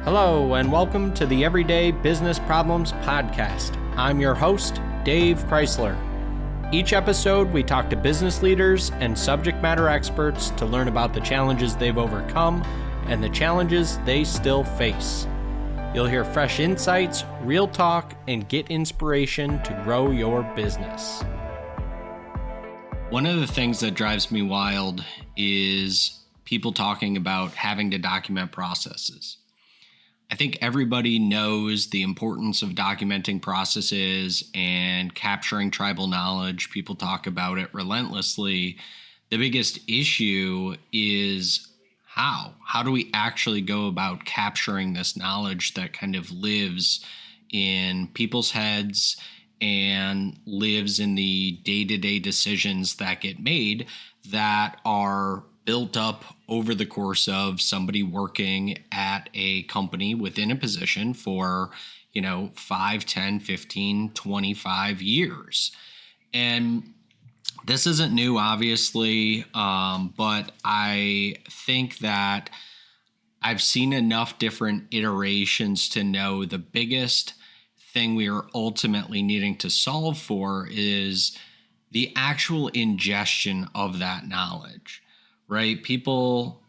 Hello, and welcome to the Everyday Business Problems Podcast. I'm your host, Dave Crysler. Each episode, we talk to business leaders and subject matter experts to learn about the challenges they've overcome and the challenges they still face. You'll hear fresh insights, real talk, and get inspiration to grow your business. One of the things that drives me wild is people talking about having to document processes. I think everybody knows the importance of documenting processes and capturing tribal knowledge. People talk about it relentlessly. The biggest issue is how. How do we actually go about capturing this knowledge that kind of lives in people's heads and lives in the day-to-day decisions that get made that are built up over the course of somebody working at a company within a position for, 5, 10, 15, 25 years. And this isn't new, obviously, but I think that I've seen enough different iterations to know the biggest thing we are ultimately needing to solve for is the actual ingestion of that knowledge. Right? People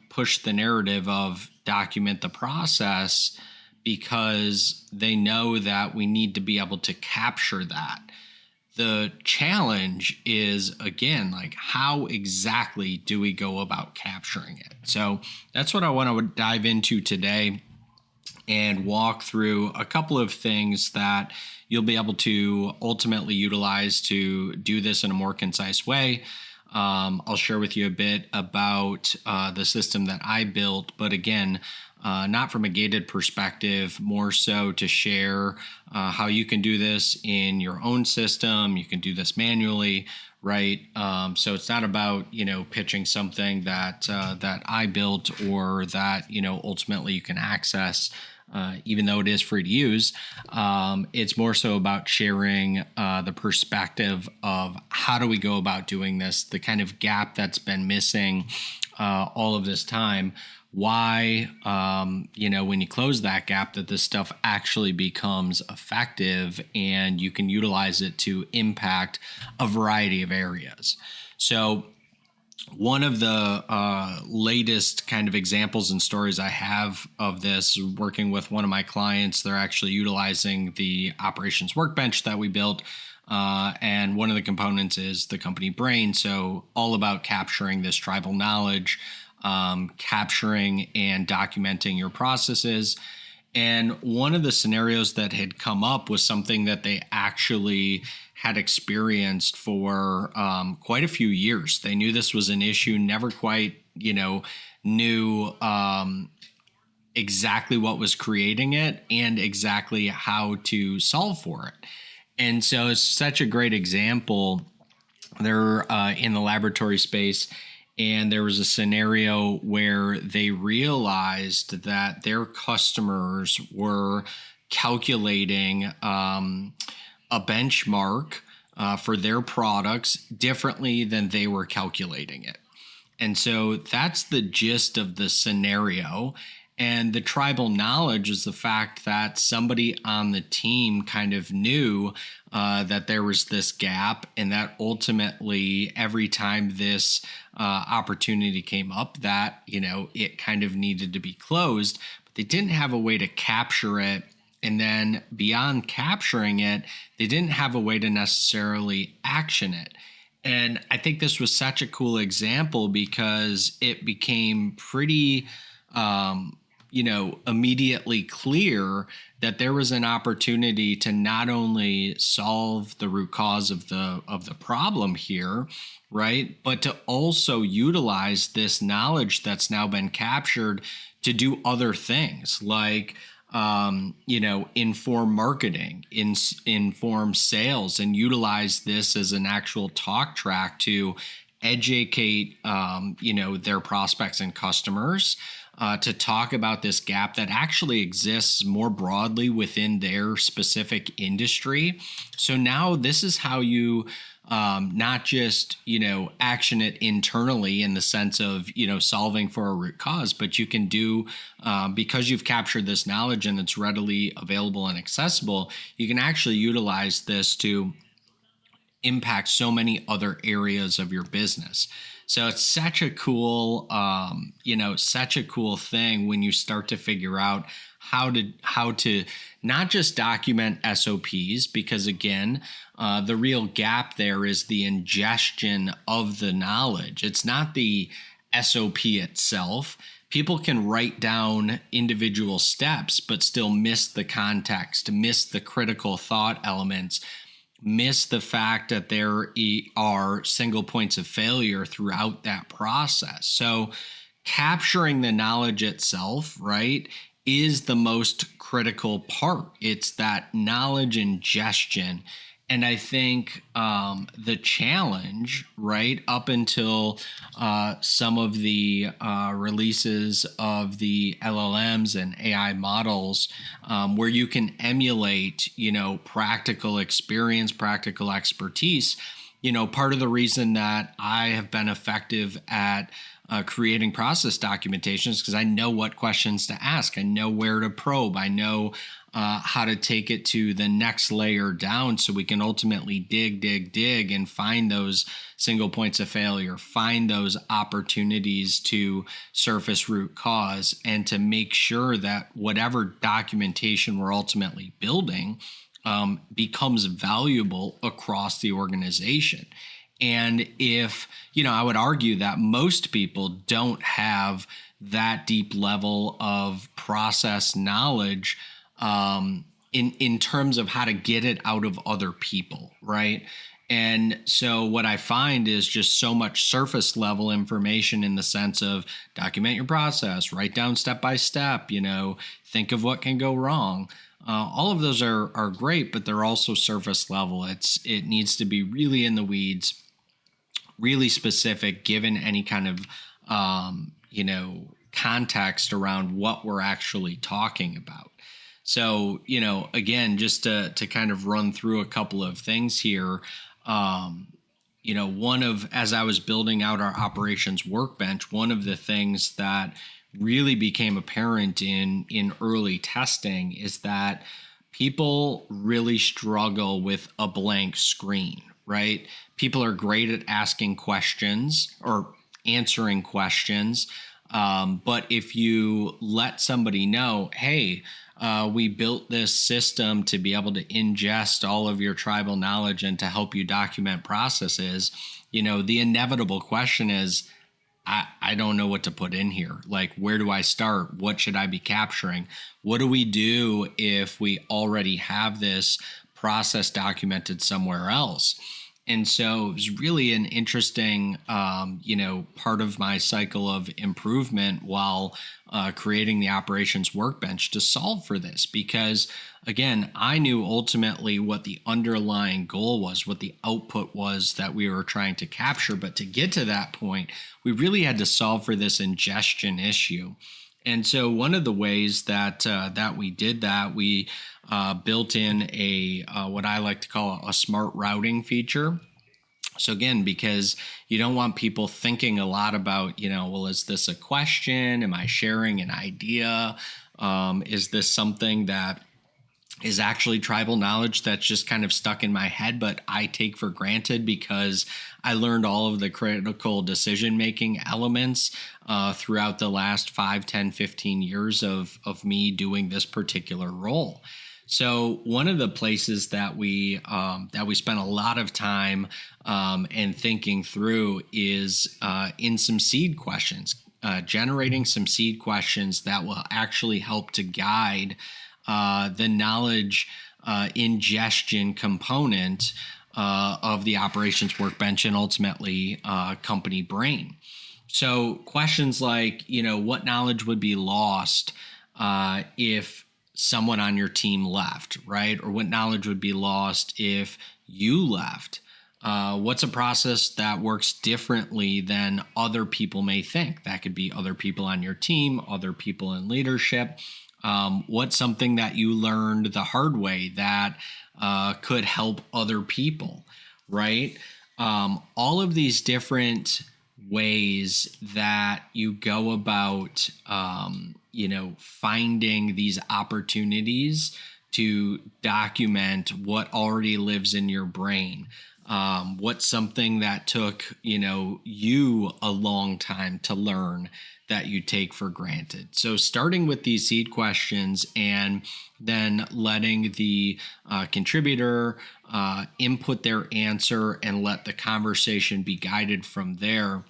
push the narrative of document the process because they know that we need to be able to capture that. The challenge is, again, how exactly do we go about capturing it? So that's what I want to dive into today and walk through a couple of things that you'll be able to ultimately utilize to do this in a more concise way. I'll share with you a bit about the system that I built, but again, not from a gated perspective, more so to share how you can do this in your own system. You can do this manually, right? So it's not about, pitching something that I built or that, ultimately you can access. Even though it is free to use, it's more so about sharing the perspective of how do we go about doing this, the kind of gap that's been missing all of this time, why, when you close that gap, that this stuff actually becomes effective and you can utilize it to impact a variety of areas. So one of the latest kind of examples and stories I have of this, working with one of my clients, they're actually utilizing the operations workbench that we built. And one of the components is the company brain. So all about capturing this tribal knowledge, capturing and documenting your processes. And one of the scenarios that had come up was something that they actually had experienced for quite a few years. They knew this was an issue, never quite, knew exactly what was creating it and exactly how to solve for it. And so it's such a great example. They're in the laboratory space, and there was a scenario where they realized that their customers were calculating a benchmark for their products differently than they were calculating it. And so that's the gist of the scenario. And the tribal knowledge is the fact that somebody on the team kind of knew that there was this gap, and that ultimately every time this opportunity came up that, it kind of needed to be closed, but they didn't have a way to capture it. And then beyond capturing it, they didn't have a way to necessarily action it. And I think this was such a cool example because it became pretty, immediately clear that there was an opportunity to not only solve the root cause of the problem here, right, but to also utilize this knowledge that's now been captured to do other things like inform marketing, inform sales, and utilize this as an actual talk track to educate, their prospects and customers, to talk about this gap that actually exists more broadly within their specific industry. So now this is how you not just, action it internally in the sense of, solving for a root cause, but you can do, because you've captured this knowledge and it's readily available and accessible, you can actually utilize this to impact so many other areas of your business. So it's such a cool, such a cool thing when you start to figure out how to not just document SOPs, because again, the real gap there is the ingestion of the knowledge. It's not the SOP itself. People can write down individual steps, but still miss the context, miss the critical thought elements, miss the fact that there are single points of failure throughout that process. So capturing the knowledge itself, right, is the most critical part. It's that knowledge ingestion. And I think the challenge, right, up until some of the releases of the LLMs and AI models, where you can emulate, practical experience, practical expertise, part of the reason that I have been effective at creating process documentation is because I know what questions to ask. I know where to probe. I know how to take it to the next layer down so we can ultimately dig and find those single points of failure, find those opportunities to surface root cause, and to make sure that whatever documentation we're ultimately building becomes valuable across the organization. And if, I would argue that most people don't have that deep level of process knowledge in terms of how to get it out of other people, right? And so what I find is just so much surface level information in the sense of document your process, write down step by step, think of what can go wrong. All of those are great, but they're also surface level. It needs to be really in the weeds, really specific, given any kind of, context around what we're actually talking about. So, again, just to kind of run through a couple of things here, as I was building out our operations workbench, one of the things that really became apparent in early testing is that people really struggle with a blank screen, right? People are great at asking questions or answering questions. But if you let somebody know, hey, we built this system to be able to ingest all of your tribal knowledge and to help you document processes, the inevitable question is, I don't know what to put in here. Like, where do I start? What should I be capturing? What do we do if we already have this process documented somewhere else? And so it was really an interesting, part of my cycle of improvement while creating the operations workbench to solve for this. Because, again, I knew ultimately what the underlying goal was, what the output was that we were trying to capture. But to get to that point, we really had to solve for this ingestion issue. And so one of the ways that we did that, we built in a what I like to call a smart routing feature. So again, because you don't want people thinking a lot about, is this a question? Am I sharing an idea? Is this something that is actually tribal knowledge that's just kind of stuck in my head, but I take for granted because I learned all of the critical decision-making elements throughout the last 5, 10, 15 years of me doing this particular role. So one of the places that we spent a lot of time and thinking through is in some seed questions, generating some seed questions that will actually help to guide the knowledge ingestion component of the operations workbench and ultimately company brain. So questions like, what knowledge would be lost if someone on your team left, right? Or what knowledge would be lost if you left? What's a process that works differently than other people may think? That could be other people on your team, other people in leadership. What's something that you learned the hard way that could help other people, right? all of these different ways that you go about, finding these opportunities to document what already lives in your brain. What's something that took, you a long time to learn that you take for granted. So starting with these seed questions and then letting the contributor input their answer and let the conversation be guided from there.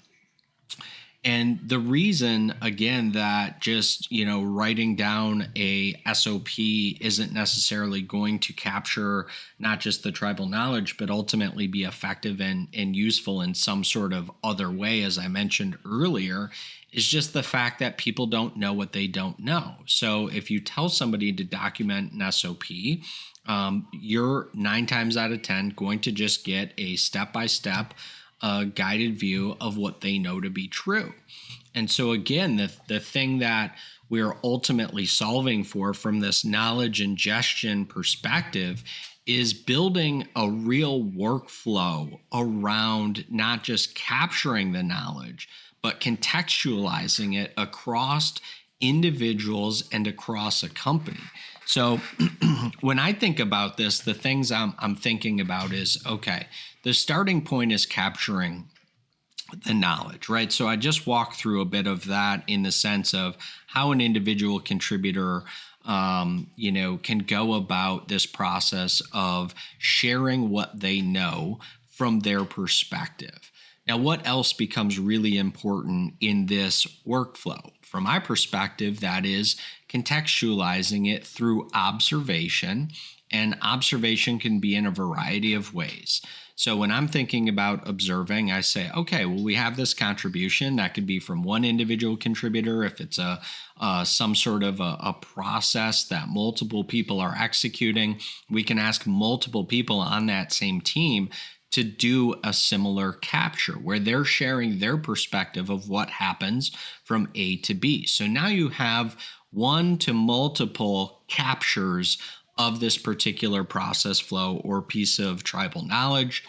And the reason, again, that just, writing down a SOP isn't necessarily going to capture not just the tribal knowledge, but ultimately be effective and useful in some sort of other way, as I mentioned earlier, is just the fact that people don't know what they don't know. So if you tell somebody to document an SOP, you're 9 times out of 10 going to just get a step-by-step guided view of what they know to be true. And so again, the thing that we're ultimately solving for from this knowledge ingestion perspective is building a real workflow around not just capturing the knowledge, but contextualizing it across individuals and across a company. So when I think about this, the things I'm thinking about is, okay, the starting point is capturing the knowledge, right? So I just walked through a bit of that in the sense of how an individual contributor can go about this process of sharing what they know from their perspective. Now, what else becomes really important in this workflow? From my perspective, that is contextualizing it through observation, and observation can be in a variety of ways. So when I'm thinking about observing, I say, okay, well, we have this contribution that could be from one individual contributor. If it's some sort of a process that multiple people are executing, we can ask multiple people on that same team to do a similar capture where they're sharing their perspective of what happens from A to B. So now you have one to multiple captures of this particular process flow or piece of tribal knowledge.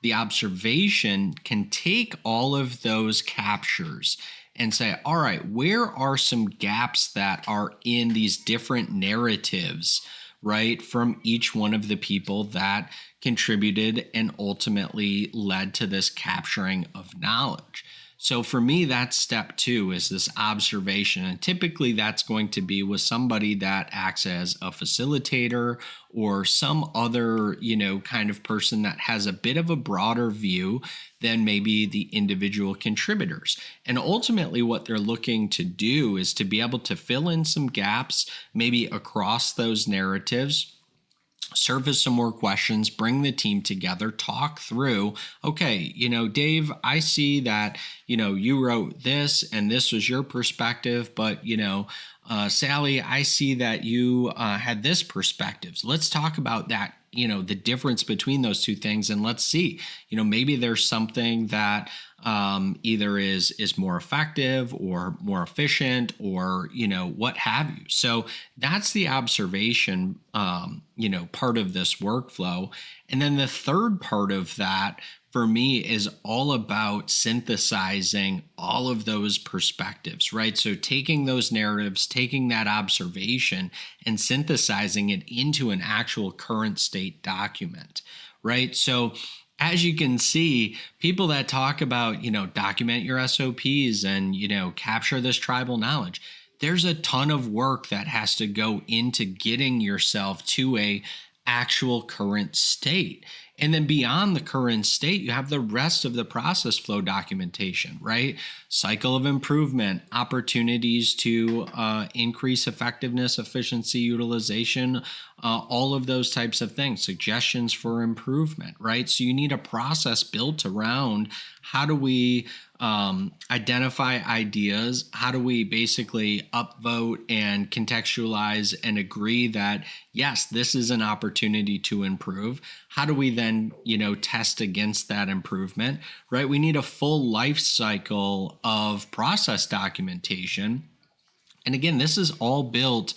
The observation can take all of those captures and say, all right, where are some gaps that are in these different narratives, right, from each one of the people that contributed and ultimately led to this capturing of knowledge. So for me, that's step 2 is this observation. And typically that's going to be with somebody that acts as a facilitator or some other, kind of person that has a bit of a broader view than maybe the individual contributors. And ultimately what they're looking to do is to be able to fill in some gaps, maybe across those narratives, surface some more questions, bring the team together, talk through, okay, Dave, I see that, you wrote this and this was your perspective, but, Sally, I see that you had this perspective. So let's talk about that, the difference between those two things. And let's see, maybe there's something that either is more effective or more efficient or, what have you. So that's the observation, part of this workflow. And then the third part of that for me is all about synthesizing all of those perspectives, right? So taking those narratives, taking that observation and synthesizing it into an actual current state document, right? So as you can see, people that talk about, document your SOPs and, capture this tribal knowledge, there's a ton of work that has to go into getting yourself to a actual current state. And then beyond the current state, you have the rest of the process flow documentation, right? Cycle of improvement, opportunities to increase effectiveness, efficiency, utilization, all of those types of things, suggestions for improvement, right? So you need a process built around how do we identify ideas? How do we basically upvote and contextualize and agree that, yes, this is an opportunity to improve? How do we then, test against that improvement, right? We need a full life cycle of process documentation. And again, this is all built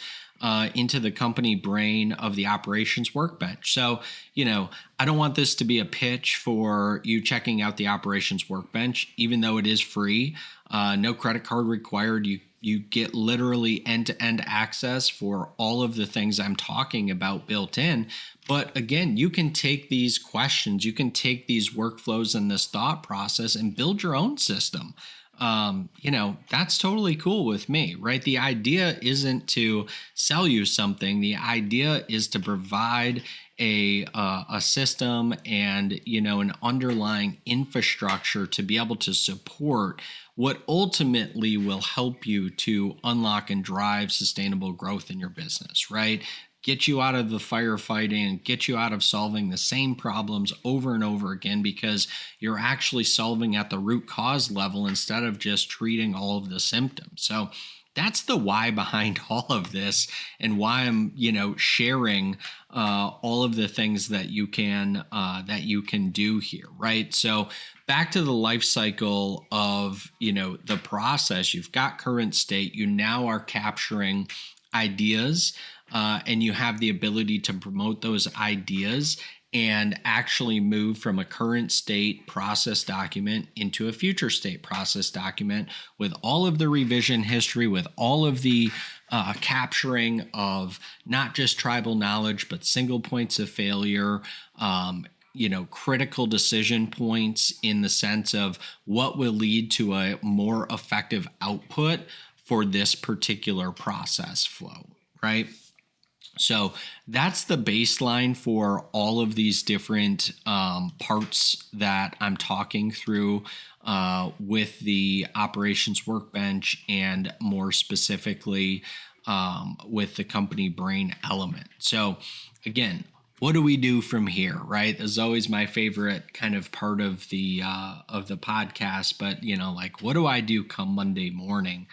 into the company brain of the operations workbench. So, I don't want this to be a pitch for you checking out the operations workbench, even though it is free. No credit card required. You get literally end-to-end access for all of the things I'm talking about built in. But again, you can take these questions, you can take these workflows and this thought process and build your own system. That's totally cool with me, right? The idea isn't to sell you something. The idea is to provide a system and, an underlying infrastructure to be able to support what ultimately will help you to unlock and drive sustainable growth in your business, right? Get you out of the firefighting and get you out of solving the same problems over and over again, because you're actually solving at the root cause level instead of just treating all of the symptoms. So that's the why behind all of this, and why I'm, sharing all of the things that you can do here, right? So back to the life cycle of, the process. You've got current state. You now are capturing ideas, and you have the ability to promote those ideas and actually move from a current state process document into a future state process document with all of the revision history, with all of the capturing of not just tribal knowledge, but single points of failure, critical decision points in the sense of what will lead to a more effective output for this particular process flow, right? So that's the baseline for all of these different parts that I'm talking through with the operations workbench, and more specifically with the company brain element. So again, what do we do from here, right? This is always my favorite kind of part of the podcast, but what do I do come Monday morning?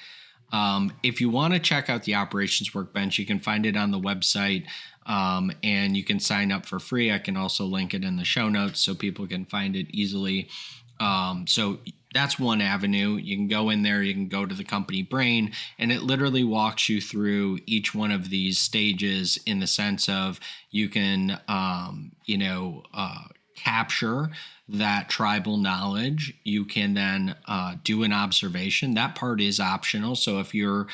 If you want to check out the operations workbench, you can find it on the website, and you can sign up for free. I can also link it in the show notes so people can find it easily. So that's one avenue. You can go in there, you can go to the company brain, and it literally walks you through each one of these stages in the sense of you can, capture that tribal knowledge. You can then do an observation. That part is optional. So if you're,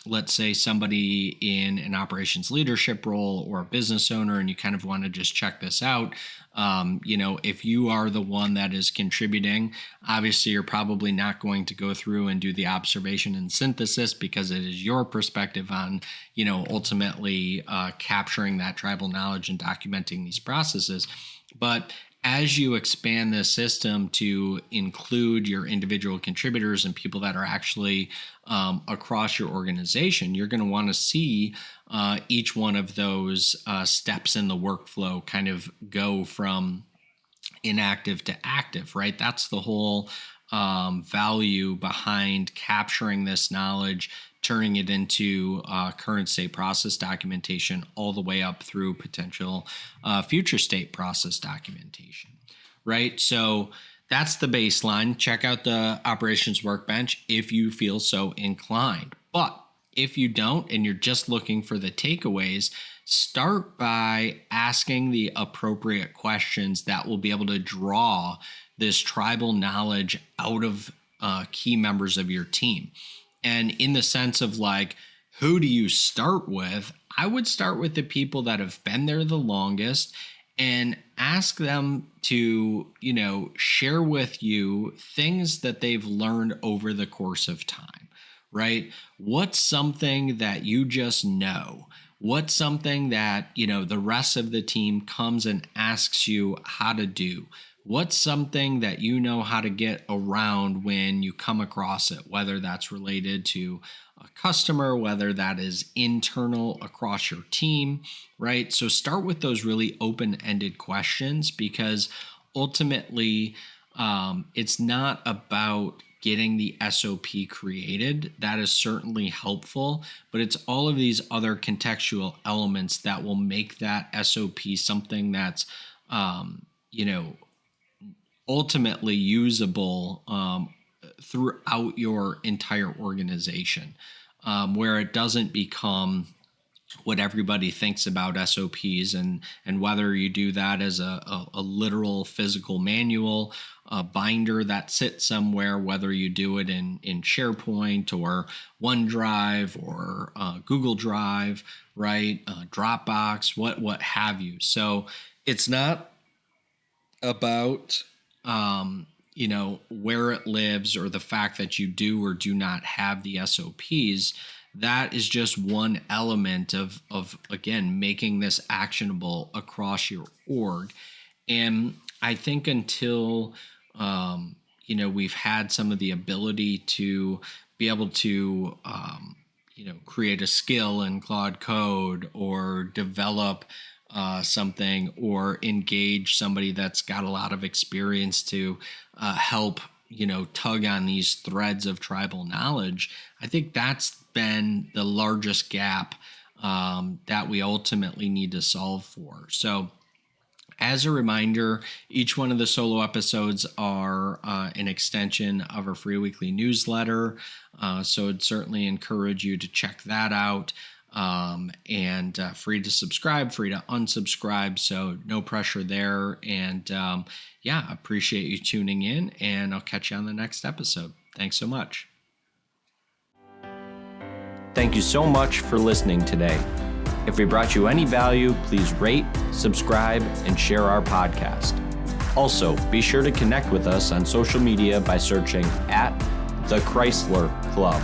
let's say somebody in an operations leadership role or a business owner, and you kind of want to just check this out, if you are the one that is contributing, obviously you're probably not going to go through and do the observation and synthesis, because it is your perspective on, ultimately capturing that tribal knowledge and documenting these processes. But as you expand this system to include your individual contributors and people that are actually across your organization, you're going to want to see each one of those steps in the workflow kind of go from inactive to active, right? That's the whole value behind capturing this knowledge, turning it into current state process documentation, all the way up through potential future state process documentation, right? So that's the baseline. Check out the operations workbench if you feel so inclined. But if you don't, and you're just looking for the takeaways, start by asking the appropriate questions that will be able to draw this tribal knowledge out of key members of your team. And in the sense of who do you start with? I would start with the people that have been there the longest and ask them to, share with you things that they've learned over the course of time, right? What's something that you just know? What's something that, the rest of the team comes and asks you how to do? What's something that you know how to get around when you come across it, whether that's related to a customer, whether that is internal across your team, right? So start with those really open-ended questions, because ultimately it's not about getting the SOP created. That is certainly helpful, but it's all of these other contextual elements that will make that SOP something that's, ultimately usable throughout your entire organization. where it doesn't become what everybody thinks about SOPs, and whether you do that as a literal physical manual, a binder that sits somewhere, whether you do it in SharePoint or OneDrive or Google Drive, right? Dropbox, what have you. So it's not about where it lives or the fact that you do or do not have the SOPs. That is just one element of again, making this actionable across your org. And I think until, we've had some of the ability to be able to, create a skill in Claude Code or develop something or engage somebody that's got a lot of experience to help, tug on these threads of tribal knowledge, I think that's been the largest gap that we ultimately need to solve for. So as a reminder, each one of the solo episodes are an extension of our free weekly newsletter. So I'd certainly encourage you to check that out. And free to subscribe, free to unsubscribe. So no pressure there. And appreciate you tuning in, and I'll catch you on the next episode. Thanks so much. Thank you so much for listening today. If we brought you any value, please rate, subscribe, and share our podcast. Also, be sure to connect with us on social media by searching @The Crysler Club.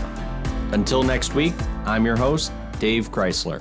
Until next week, I'm your host, Dave Crysler.